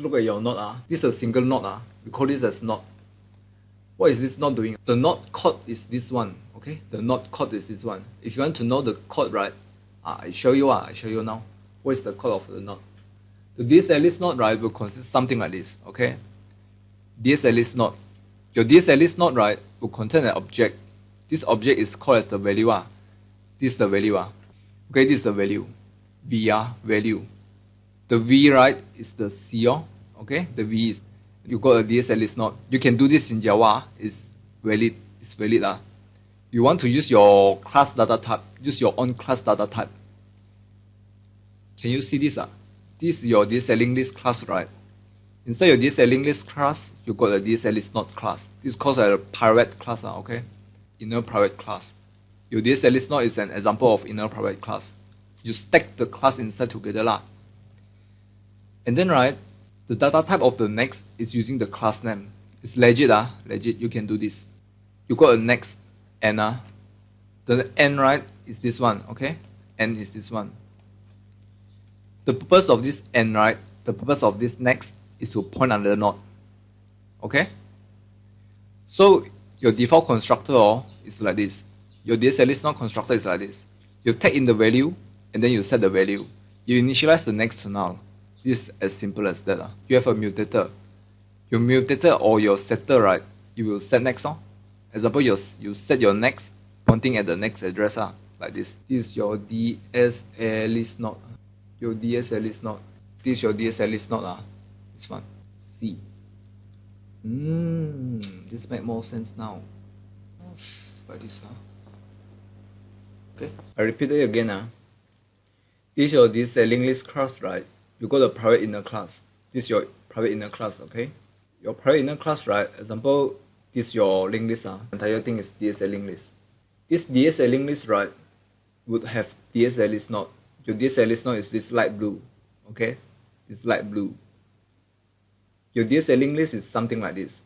Look at your node. This is a single node. We call this as node. What is this node doing? The node code is this one. Okay, the node code is this one. If you want to know the code, right? I show you. I show you now. What is the code of the node? The DSList node, right, will consist something like this. Okay, DSList node. Your DSList node, right, will contain an object. This object is called as the value. This is the value. Okay, this is the value. V value. The V, right, is the C. Okay, the V is, you got a DSList node. You can do this in Java. It's valid. It's valid. You want to use your class data type. Use your own class data type. Can you see this? This is your DSList class, right? Inside your DSList class, you got a DSList node class. This is called a private class. Okay, inner private class. Your DSList node is an example of inner private class. You stack the class inside together. And then, right, the data type of the next is using the class name. It's legit. Legit. You can do this. You got a next n. The n, right, is this one. Okay, n is this one. The purpose of this n, right, the purpose of this next is to point under the node. Okay? So your default constructor is like this. Your DSList node constructor is like this. You take in the value and then you set the value. You initialize the next to null. This is as simple as that. You have a mutator. Your mutator or your setter, right, you will set next. Example, you set your next pointing at the next address. Like this. This is your DSList node. Your DSList node. This is your DSList node. This one. C. This makes more sense now. Like this. Okay. I repeat it again. This is your DSList class, right? You got a private inner class. This is your private inner class. Okay. Your private inner class, right? Example, this is your linked list. Entire thing is DSList list. This DSList list, right, would have DSList node. Your DSList node is this light blue. Okay, it's light blue. Your DSList list is something like this.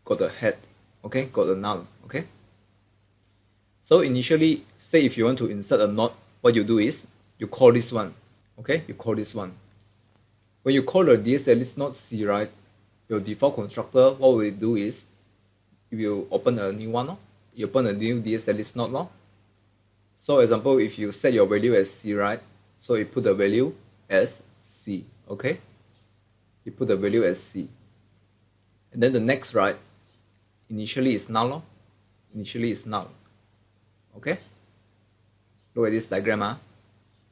Got a head. Okay, got a null. Okay. So initially, say if you want to insert a node, what you do is you call this one. Okay, you call this one. When you call the DSList node C, right, your default constructor, what we do is, if you open a new one, you open a new DSList node. So example, if you set your value as C, right, so you put the value as C. Okay, you put the value as C. And then the next, right, initially is null. Initially is null. Okay, look at this diagram.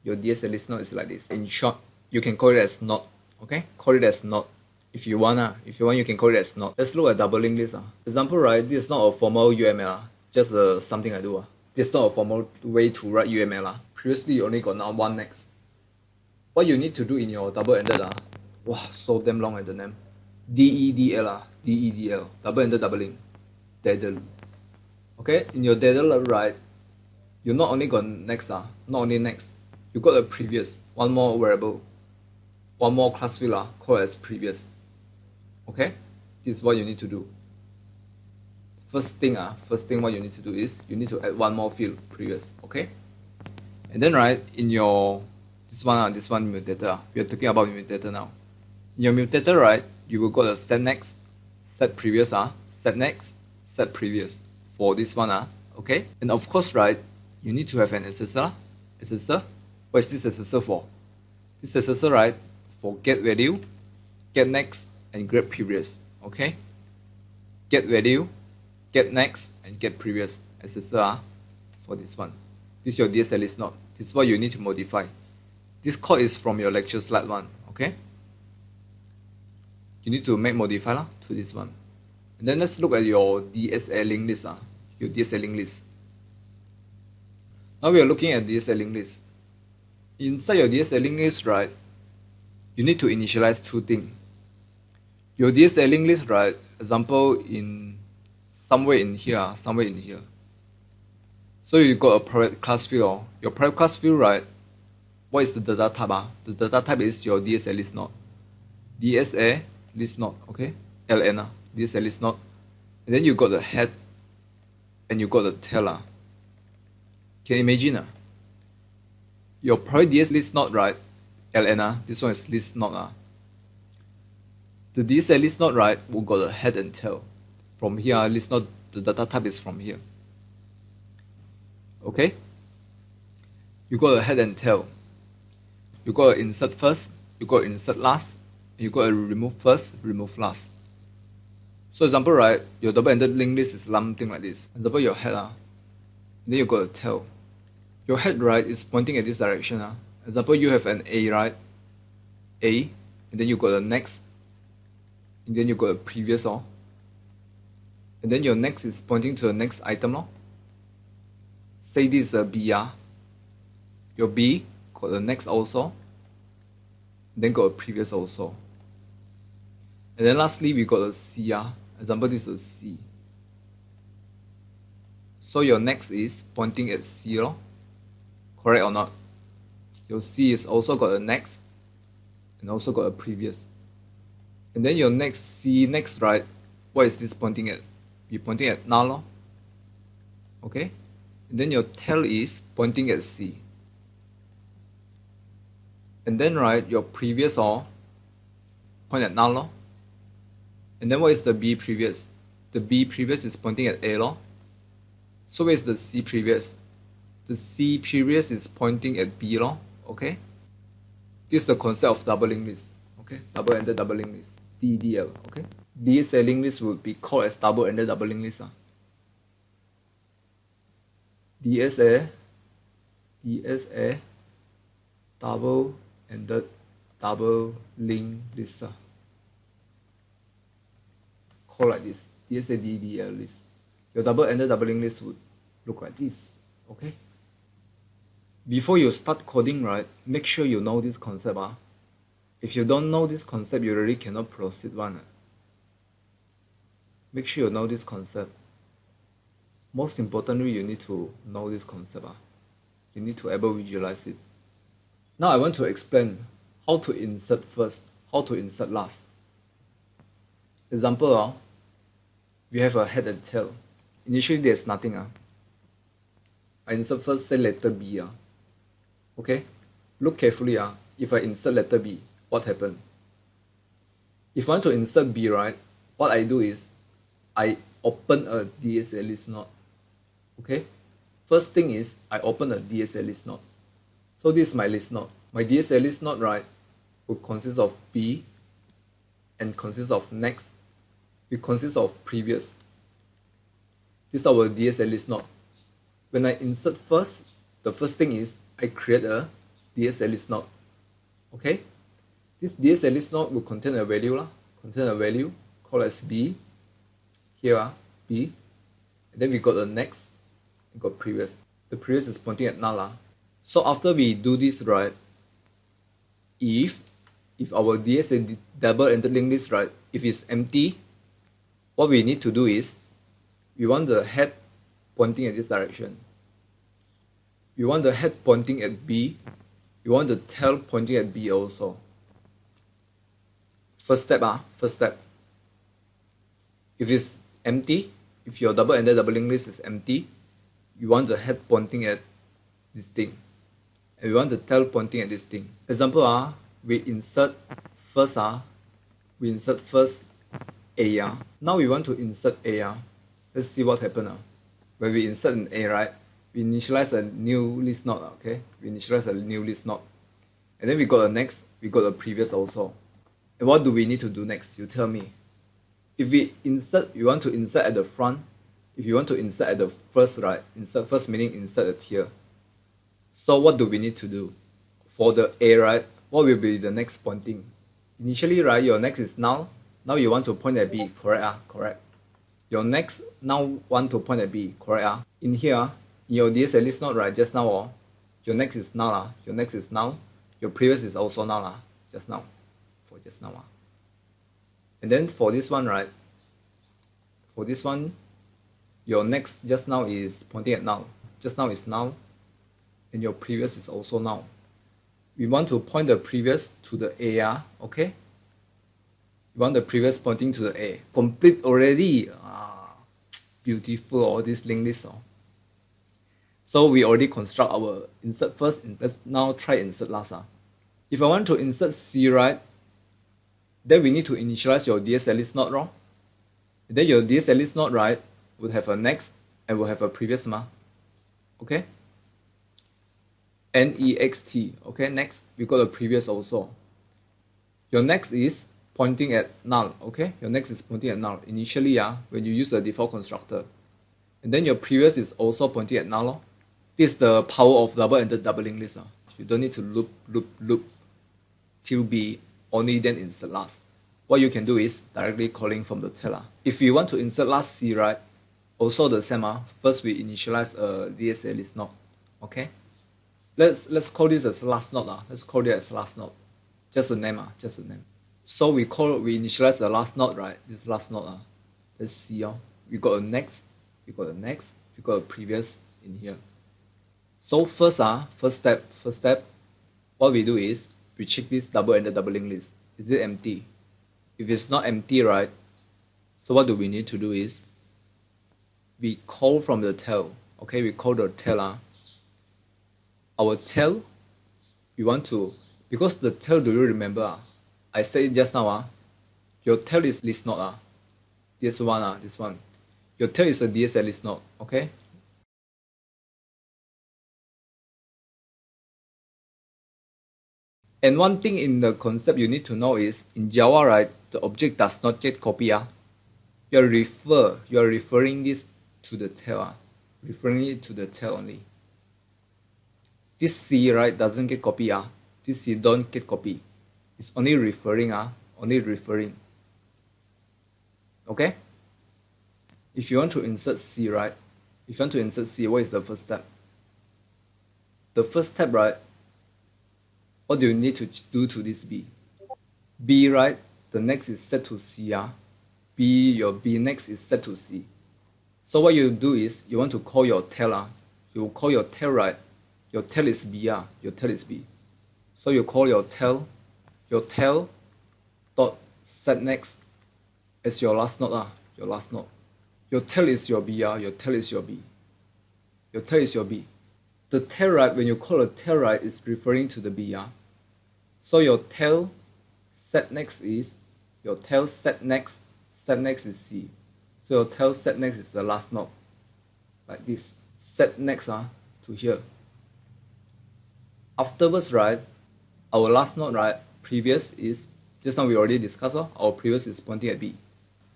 Your DSList node is like this. In short, you can call it as node. Okay, call it as node. If you want, you can call it as node. Let's look at double linked list. Example, right, this is not a formal UML. Just something I do. This is not a formal way to write UML. Previously, you only got now one next. What you need to do in your double-ended, wow, so damn long at the name. DEDL, DEDL, double-ended doubling, daddle. Okay, in your daddle, right, you not only got next, not only next, you got a previous, one more variable, one more class field called as previous. Okay, this is what you need to do. First thing what you need to do is you need to add one more field, previous. Okay, and then right in your this one mutator, we are talking about mutator now. In your mutator, right, you will go to set next, set previous, set next, set previous for this one. Okay, and of course, right, you need to have an accessor. Accessor. What is this accessor for? This accessor, right, for get value, get next, and get previous. Okay, get value, get next, and get previous accessor for this one. This is your DSList node. This is what you need to modify. This code is from your lecture slide 1. Okay, you need to make modify to this one. And then let's look at your DSLink list. Your DSLink list. Now we are looking at DSLink list. Inside your DSLink list, right, you need to initialize two things. Your DSLink list, right, example in somewhere in here. So you got a private class field. Your private class field, right, what is the data type? The data type is your DSList node. DSA list node, okay? LN, DSList node. And then you got the head and you got the tail. Can you imagine? Your private DSList node, right? LN, this one is list node. The DSA list node, right, will got a head and tail. From here, list node, the data type is from here. Okay? You got a head and tail. You got to insert first, you got to insert last, you got to remove first, remove last. So example, right, your double-ended linked list is something like this. Example, your head, then you got a tail. Your head, right, is pointing at this direction. Example, you have an A, right? A, and then you got a next, and then you got a previous, and then your next is pointing to the next item. Say this is a B, your B got the next also, then got a previous also. And then lastly, we got a C, example, this is a C. So your next is pointing at C, correct or not? Your C is also got a next, and also got a previous. And then your next C, next, right, what is this pointing at? Be pointing at null, okay? And then your tail is pointing at C. And then, right, your previous point at null. And then what is the B previous? The B previous is pointing at A. So where is the C previous? The C previous is pointing at B. Okay? This is the concept of double-linked list. Okay? Double-ended double-linked list. DDL. Okay? This linked list would be called as double-ended double-linked list. DSA double-ended double-linked list. Called like this. DSA DDL list. Your double-ended double-linked list would look like this. Okay? Before you start coding, right, make sure you know this concept. If you don't know this concept, you really cannot proceed one. Make sure you know this concept. Most importantly, you need to know this concept. You need to able visualize it. Now I want to explain how to insert first, how to insert last. Example, we have a head and tail. Initially there's nothing. I insert first, say letter B. Okay? Look carefully. If I insert letter B, what happened? If I want to insert B, right, what I do is I open a DSA list node. Okay? First thing is I open a DSA list node. So this is my list node. My DSA list node, right, will consist of B and consist of next. It consists of previous. This is our DSA list node. When I insert first, the first thing is I create a DSA list node. Okay? This DSA list node will contain a value, called as B. Here, B. And then we got the next, we got previous. The previous is pointing at null. So after we do this, right, if our DSA double-ended linked list, right, if it's empty, what we need to do is we want the head pointing at this direction. We want the head pointing at B. We want the tail pointing at B also. First step. If it's empty, if your double-ended double-linked list is empty, you want the head pointing at this thing. And we want the tail pointing at this thing. Example, we insert first A. Now we want to insert A. Let's see what happened. When we insert an A, right, we initialize a new list node. Okay, we initialize a new list node, and then we got a next, we got a previous also. And what do we need to do next? You tell me. If we insert, you want to insert at the front. If you want to insert at the first, right, insert first meaning insert at here. So what do we need to do? For the A, right, what will be the next pointing? Initially, right, your next is null. Now you want to point at B, correct? Correct. Your next now want to point at B, correct? In here, in your DSA list node, right, just now, your next is null. Your next is null. Your previous is also null. Just now. For just now. And then for this one, right, for this one, your next just now is pointing at null. Just now is null. And your previous is also null. We want to point the previous to the A, okay? We want the previous pointing to the A. Complete already. Beautiful, all this linked list. So we already construct our insert first. Let's now try insert last. If I want to insert C, right, Then we need to initialize your DSList node, wrong? Then your DSList node, right, would have a next and will have a previous okay? Next, okay? Next, we got a previous also. Your next is pointing at null, okay? Your next is pointing at null initially, when you use the default constructor. And then your previous is also pointing at null. This is the power of double-ended doubling list. You don't need to loop till B, only then insert last. What you can do is directly calling from the tail. If you want to insert last C, right, also the same. First we initialize a DSList node, okay? Let's call this as last node. Let's call it as last node. Just a name, just a name. So we initialize the last node, right? This last node. Let's see. We got a next, we got a next, we got a previous in here. So first step, what we do is we check this double-ended doubling list. Is it empty? If it's not empty, right? So what do we need to do is we call from the tail. Okay, we call the tail. Our tail, we want to, because the tail, do you remember? I said it just now. Your tail is list node. This one. This one. Your tail is a DSL list node. Okay. And one thing in the concept you need to know is in Java, right, the object does not get copy. You're referring this to the tail, referring it to the tail only. This C, right, doesn't get copy. This C don't get copy. It's only referring. Only referring. Okay. If you want to insert C, right? If you want to insert C, what is the first step? The first step, right? What do you need to do to this B? B, right? The next is set to C. B, your B next is set to C. So what you do is you want to call your tail. You call your tail, right? Your tail is B. Your tail is B. So you call your tail dot set next as your last node. Your last node. Your tail is your B. Your tail is your B. Your tail is your B. The tail, right? When you call a tail, right, is referring to the B. So your tail set next is your tail set next is C. So your tail set next is the last node, like this. Set next to here. Afterwards, right, our last node, right, previous is just now we already discussed. Our previous is pointing at B.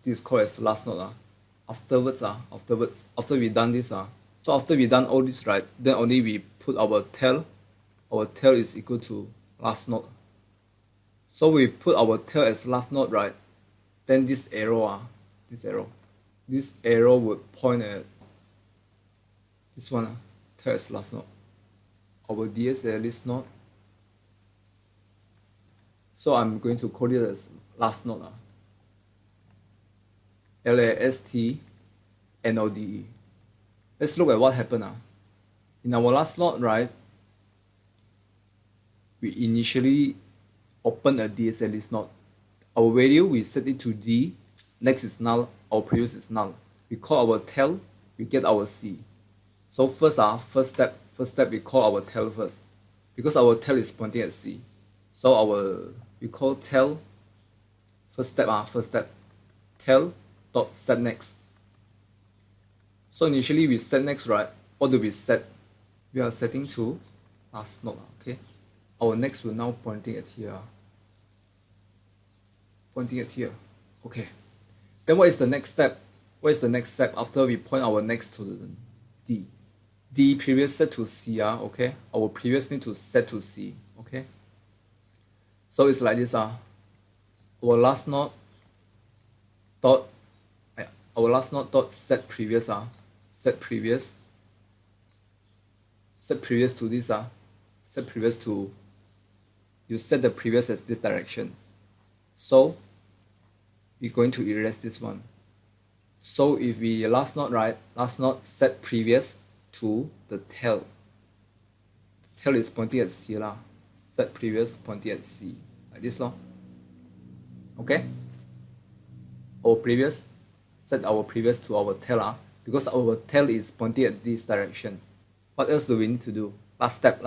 This is called as last node. Afterwards, after we done this, so after we done all this, right, then only we put our tail. Our tail is equal to last node. So we put our tail as last node, right? Then this arrow, this arrow would point at this one, tail as last node. Our DSL list node. So I'm going to call it as last node. LASTNODE. Let's look at what happened. In our last node, right, we initially open a DSL list node. Our value, we set it to D. Next is null. Our previous is null. We call our tail. We get our C. So first step, we call our tail first, because our tail is pointing at C. So we call tail. First step, tail dot set next. So initially we set next, right? What do we set? We are setting to last node. Okay. Our next will now pointing at here. Okay. Then what is the next step? What is the next step after we point our next to the D? D previous set to C. Okay. Our previous need to set to C. Okay. So it's like this. Our last node dot set previous. Set previous to this. Set previous to, you set the previous as this direction. So we're going to erase this one. So if we last node, right, last node set previous to the tail. The tail is pointing at C. Set previous pointing at C. Like this. Okay? Our previous, set our previous to our tail. Because our tail is pointing at this direction. What else do we need to do? Last step.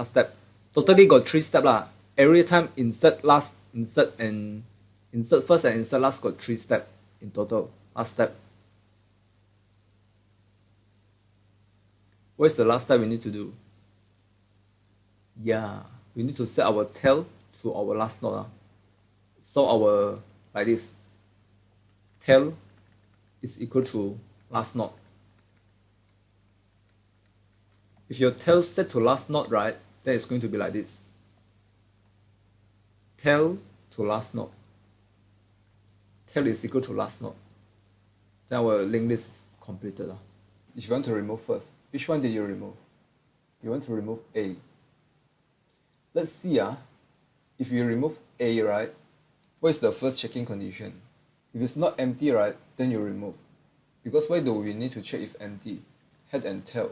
Totally got 3 steps. Every time insert, last, insert, and Insert first and insert last got 3 steps in total. Last step. What is the last step we need to do? Yeah, we need to set our tail to our last node. So our, like this, tail is equal to last node. If your tail set to last node, right, then it's going to be like this. Tail to last node. Tail is equal to last node. Then our linked list is completed. If you want to remove first, which one did you remove? You want to remove A. Let's see, if you remove A, right, what is the first checking condition? If it's not empty, right, then you remove. Because why do we need to check if empty? Head and tail.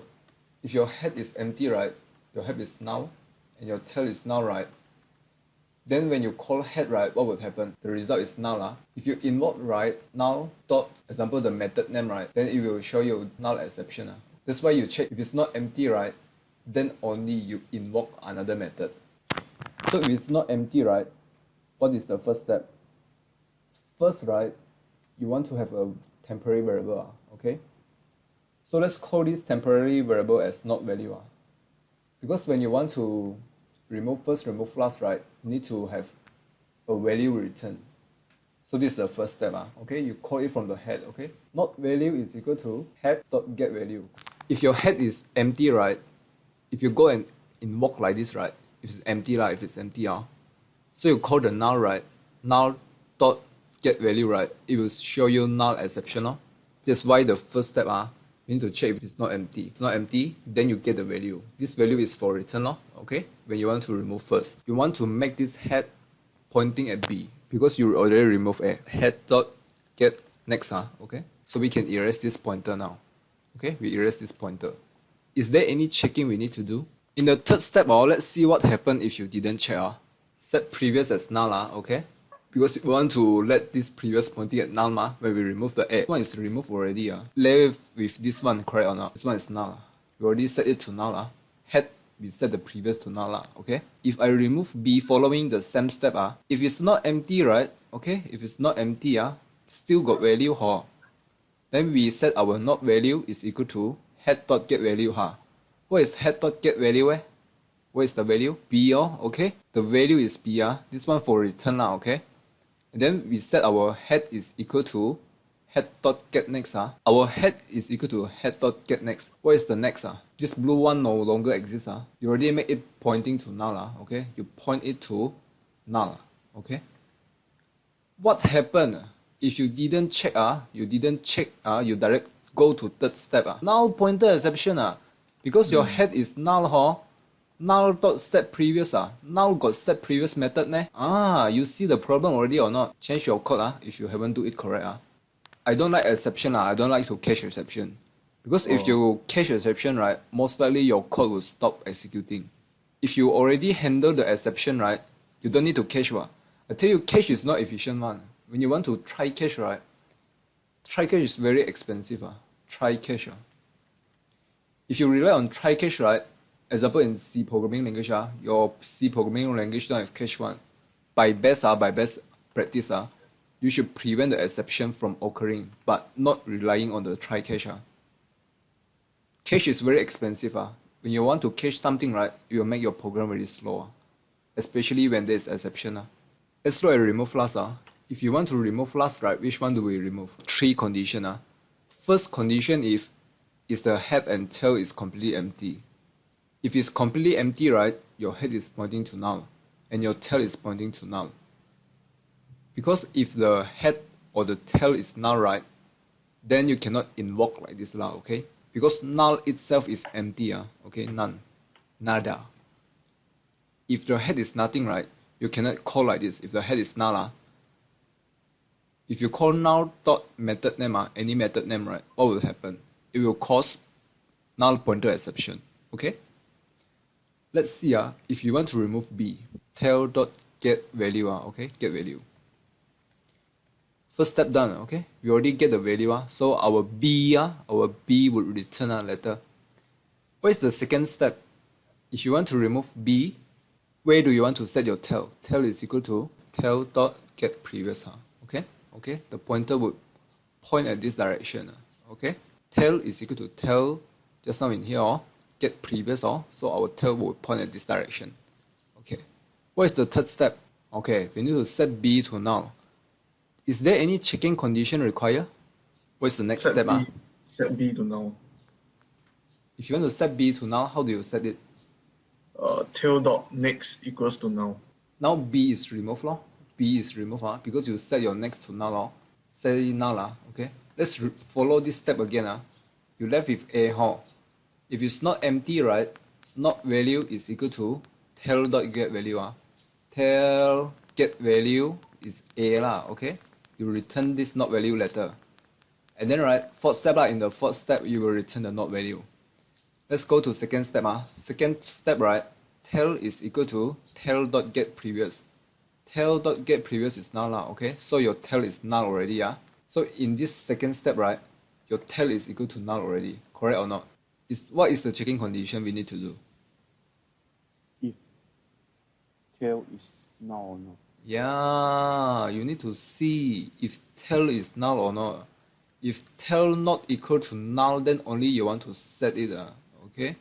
If your head is empty, right, your head is null, and your tail is null, right, then when you call head, right, what would happen? The result is null. If you invoke, right, null dot, example, the method name, right, then it will show you null exception. That's why you check if it's not empty, right, then only you invoke another method. So if it's not empty, right, what is the first step? First, right, you want to have a temporary variable, okay? So let's call this temporary variable as not value. Because when you want to remove first, remove last, right, you need to have a value return. So this is the first step, okay? You call it from the head, okay? Not value is equal to head.getValue. If your head is empty, right, if you go and invoke like this, right, if it's empty, if it's empty, so you call the null, right, null.getValue, right, it will show you null exception. That's why the first step, you need to check if it's not empty. If it's not empty, then you get the value. This value is for return, okay? When you want to remove first. You want to make this head pointing at B because you already removed A. Head.get next, okay? So we can erase this pointer now. Okay, we erase this pointer. Is there any checking we need to do? In the third step, let's see what happened if you didn't check. Set previous as null, okay? Because we want to let this previous pointing at null when we remove the A. This one is removed already. Left with this one, correct or not? This one is null. We already set it to null. Head, we set the previous to null, okay? If I remove B following the same step, if it's not empty, right? Okay, if it's not empty, still got value, then we set our not value is equal to head.getValue, What is head.getValue? What is the value? B, okay? The value is B, this one for return, okay? And then we set our head is equal to head.getNext. Our head is equal to head.getNext. What is the next? This blue one no longer exists. You already make it pointing to null, okay? You point it to null, okay? What happened if you didn't check? You direct go to third step. Null pointer exception. Because your head is null, null.set previous, null got set previous method, you see the problem already or not? Change your code if you haven't do it correct. I don't like exception, I don't like to cache exception. Because if you cache exception, right, most likely your code will stop executing. If you already handle the exception, right, you don't need to cache. I tell you, cache is not efficient one. When you want to try cache, right, try cache is very expensive. Try cache. If you rely on try cache, right, example in C programming language, your C programming language don't have cache one. By best practice, you should prevent the exception from occurring, but not relying on the try cache. Cache is very expensive. When you want to cache something, right, it will make your program very slow, especially when there is exception. Let's look at remove last. If you want to remove last, right, which one do we remove? 3 conditions. First condition is the head and tail is completely empty. If it's completely empty, right, your head is pointing to null and your tail is pointing to null. Because if the head or the tail is null, right, then you cannot invoke like this, okay? Because null itself is empty, okay? None. Nada. If the head is nothing, right, you cannot call like this. If the head is null, if you call null.method name, any method name, right, what will happen? It will cause null pointer exception, okay? Let's see, if you want to remove B, tail.getValue, okay, get value. First step done, okay? We already get the value, so our B would return a letter. What is the second step? If you want to remove B, where do you want to set your tail? Tail is equal to tail.get get previous. Okay? Okay? The pointer would point at this direction. Okay? Tail is equal to tail, just now in here, get previous, so our tail will point at this direction. Okay. What is the third step? Okay, we need to set B to null. Is there any checking condition required? What is the next step? Set B to null. If you want to set B to null, how do you set it? Tail dot next equals to null. Now B is removed, B is removed, because you set your next to null, set it null, okay? Let's follow this step again. You left with A, if it's not empty, right, not value is equal to tail dot get value. Tail get value is A, okay? You return this not value later. And then, right, fourth step, in the fourth step, you will return the not value. Let's go to second step. Second step, right, tail is equal to tail dot get previous. Tail dot get previous is null, okay? So your tail is null already. So in this second step, right, your tail is equal to null already. Correct or not? What is the checking condition we need to do? If tail is null or not. Yeah, you need to see if tail is null or not. If tail not equal to null, then only you want to set it. Okay?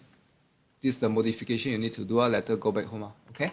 This is the modification you need to do. Later go back home. Okay?